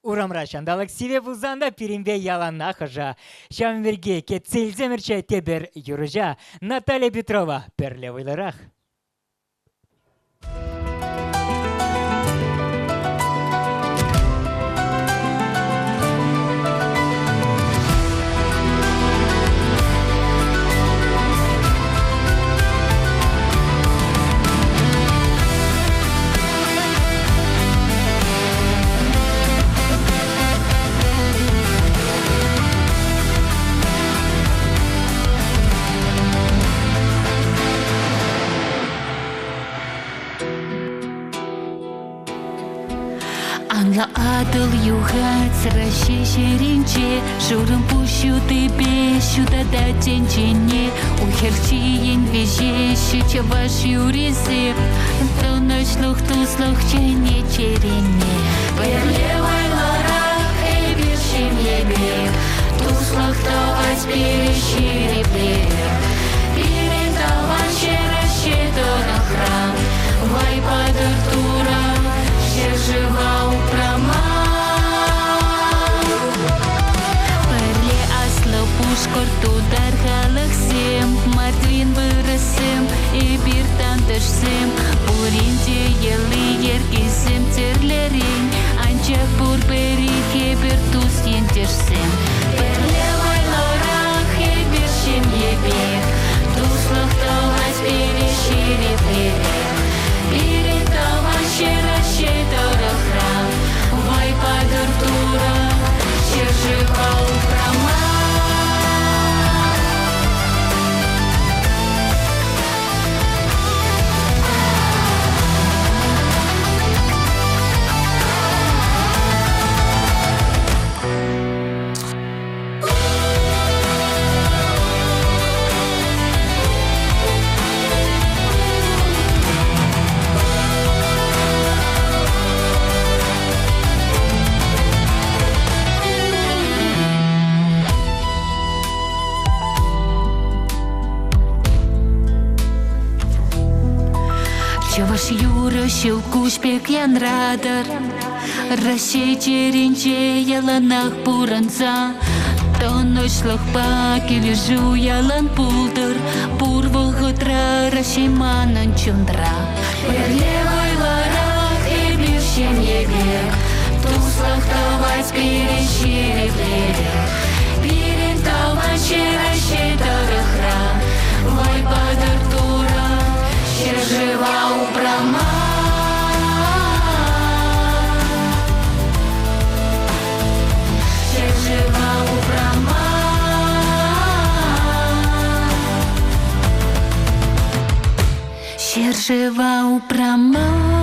Урамрашан далаксиве бузанда пиримбе яланна хажа. Шамверге кетцельземерче тебер юрыжа. Наталья Петрова, перлевыйларах. Анла адыл юхать раще шеринче, журым пущу тебе сюда да тенчене. Ухерчиен вежещи чаваш юризе, то ночлух туслух чене черене. Перлевай ларах и биршим ебе, туслух тавать перещири блер. Передаван щераще до храм, вай падартура. Жива упрома. Перле асло пушкор тудар халахсем, Мартвин вырасем и биртан дашсем. Буринде ели ергизем терлерин, анча бурбери кебертус ентешсем. Перле вайлорах и биршим ебех, туслах тавать перещири перех. Передаван щераще храм, вай падартура, ще жива упрома. Чаваш юра щелкуш пек ян радар, Раще черенче яланах буранца. То ночлах пак или жу ялан пулдыр, Пурвал хутра раще манан чундра. Перлевай ларах и биршем ебех, туслах тавать перещири блерех. Передаван щераще храм, вай падартура, ще жива упрома. Ще жива упрома. Ще жива упрома.